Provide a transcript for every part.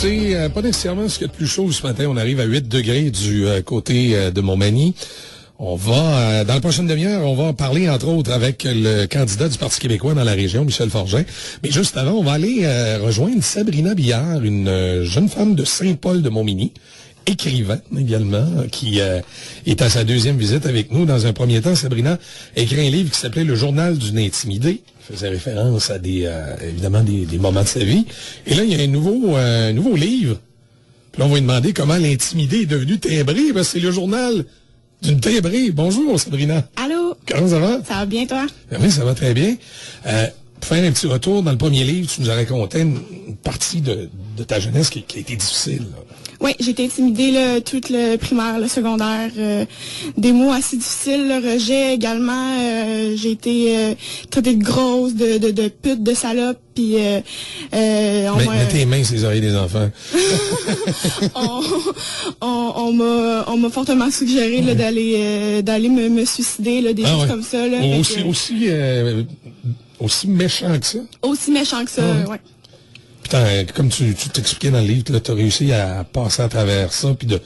C'est pas nécessairement ce qu'il y a de plus chaud ce matin. On arrive à 8 degrés du côté de Montmagny. On va, dans la prochaine demi-heure, on va parler, entre autres, avec le candidat du Parti québécois dans la région, Michel Forget. Mais juste avant, on va aller rejoindre Sabrina Billard, une jeune femme de Saint-Paul de Montmagny, écrivain également, qui est à sa deuxième visite avec nous. Dans un premier temps, Sabrina a écrit un livre qui s'appelait « Le journal d'une intimidée ». Faisait référence à évidemment des moments de sa vie. Et là, il y a un nouveau livre. Puis là, on va lui demander comment l'intimidé est devenu timbré. Ben, c'est le journal d'une timbrée. Bonjour, Sabrina. Allô? Comment ça va? Ça va bien, toi? Ben oui, ça va très bien. Pour faire un petit retour, dans le premier livre, tu nous as raconté une partie de ta jeunesse qui a été difficile. Là. Oui, j'ai été intimidée tout le primaire, le secondaire. Des mots assez difficiles, le rejet également. J'ai été traitée de grosse, de pute, de salope. Puis mets tes mains sur les oreilles des enfants. on m'a fortement suggéré là, d'aller me suicider, là, des choses comme ça. Là, aussi méchant que ça? Aussi méchant que ça, oui. Putain, comme tu t'expliquais dans le livre, tu as réussi à passer à travers ça, puis de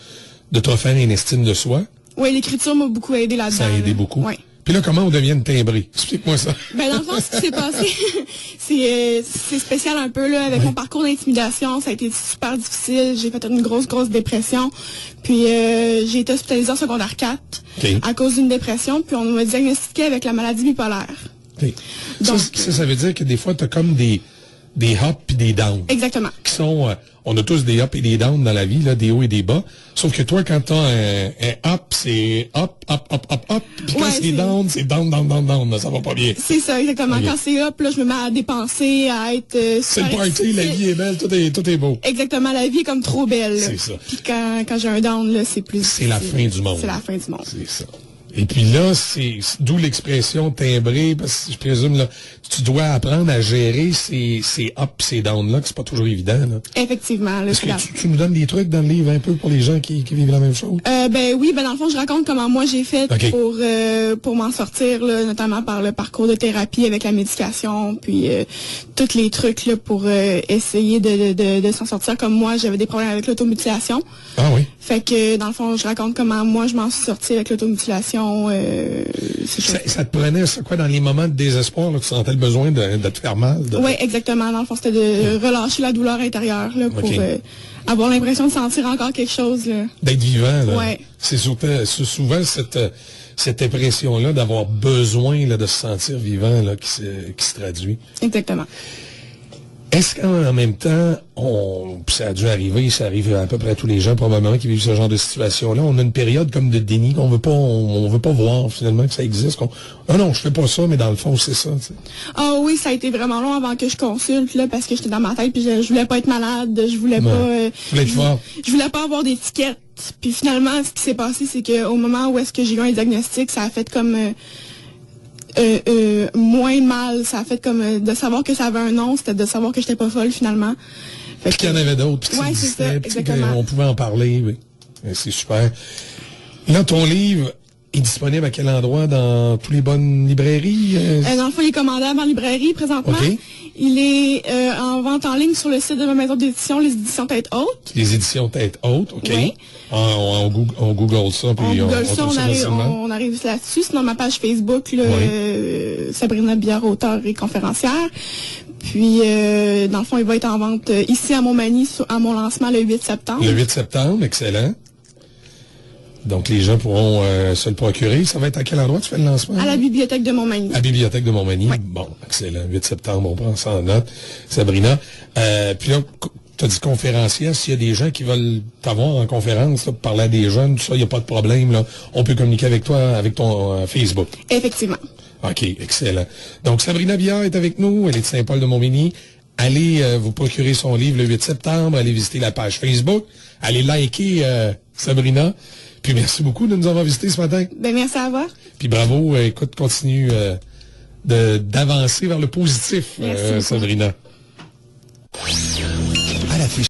te refaire une estime de soi. Oui, l'écriture m'a beaucoup aidé là-dedans. Ça a aidé beaucoup. Oui. Puis là, comment on devient une timbrée? Explique-moi ça. Ben, dans le fond, ce qui s'est passé, c'est spécial un peu, là, avec mon parcours d'intimidation. Ça a été super difficile. J'ai fait une grosse dépression. Puis, j'ai été hospitalisée en secondaire 4 à cause d'une dépression. Puis, on m'a diagnostiqué avec la maladie bipolaire. Okay. Donc, ça veut dire que des fois, tu as comme des ups et des downs. Exactement. Qui sont, on a tous des ups et des downs dans la vie, là, des hauts et des bas. Sauf que toi, quand tu as un up, c'est up. Puis quand c'est down, c'est down. Là, ça va pas bien. C'est ça, exactement. Okay. Quand c'est up, là, je me mets à dépenser, à être c'est le party, la vie est belle, tout est beau. Exactement, la vie est comme trop belle. C'est ça. Puis quand j'ai un down, là, c'est plus... C'est la fin du monde. C'est la fin du monde. C'est ça. Et puis là, c'est d'où l'expression timbrée, parce que je présume, là, tu dois apprendre à gérer ces up, ces down-là, que c'est pas toujours évident, là. Effectivement. Est-ce que tu nous donnes des trucs dans le livre un peu pour les gens qui vivent la même chose? Oui, dans le fond, je raconte comment moi j'ai fait pour m'en sortir, là, notamment par le parcours de thérapie avec la médication, puis tous les trucs là pour essayer de s'en sortir. Comme moi, j'avais des problèmes avec l'automutilation. Ah oui? Fait que, dans le fond, je raconte comment moi je m'en suis sortie avec l'automutilation. Ça te prenait, ça quoi, dans les moments de désespoir, là, tu sentais le besoin de te faire mal? Oui, exactement. Dans le fond, c'était de relâcher la douleur intérieure là, pour avoir l'impression de sentir encore quelque chose. D'être vivant. Là. Ouais. C'est souvent cette impression-là d'avoir besoin là, de se sentir vivant là, qui se traduit. Exactement. Est-ce qu'en même temps, ça a dû arriver, ça arrive à peu près à tous les gens probablement qui vivent ce genre de situation-là, on a une période comme de déni qu'on veut pas, on veut pas voir finalement que ça existe. Non, je fais pas ça, mais dans le fond, c'est ça. T'sais. Ah oui, ça a été vraiment long avant que je consulte, là, parce que j'étais dans ma tête, puis je voulais pas être malade, je voulais je voulais pas avoir d'étiquette. Puis finalement, ce qui s'est passé, c'est qu'au moment où est-ce que j'ai eu un diagnostic, ça a fait comme... moins mal, ça a fait comme de savoir que ça avait un nom, c'était de savoir que j'étais pas folle finalement. Puis qu'il y en avait d'autres, puis on pouvait en parler, oui. C'est super. Là, ton livre est disponible à quel endroit? Dans toutes les bonnes librairies? Dans le fond, il est commandable en librairie présentement. Okay. Il est en vente en ligne sur le site de ma maison d'édition, les éditions Tête Haute. Les éditions Tête Haute, OK. Oui. On Google ça, puis on arrive là-dessus. Sinon, ma page Facebook, là, Sabrina Billard, auteure et conférencière. Puis, dans le fond, il va être en vente ici à Montmagny, à mon lancement le 8 septembre. Le 8 septembre, excellent. Donc, les gens pourront se le procurer. Ça va être à quel endroit tu fais le lancement? À la Bibliothèque de Montmagny. À la Bibliothèque de Montmagny. Oui. Bon, excellent. 8 septembre, on prend ça en note. Sabrina. Puis là, tu as dit conférencière. S'il y a des gens qui veulent t'avoir en conférence, là, pour parler à des jeunes, tout ça, il n'y a pas de problème. Là. On peut communiquer avec toi, avec ton Facebook. Effectivement. OK, excellent. Donc, Sabrina Billard est avec nous. Elle est de Saint-Paul de Montmagny. Allez vous procurer son livre le 8 septembre. Allez visiter la page Facebook. Allez liker Sabrina. Puis merci beaucoup de nous avoir visités ce matin. Ben merci à vous. Puis bravo, écoute, continue d'avancer vers le positif, Sabrina.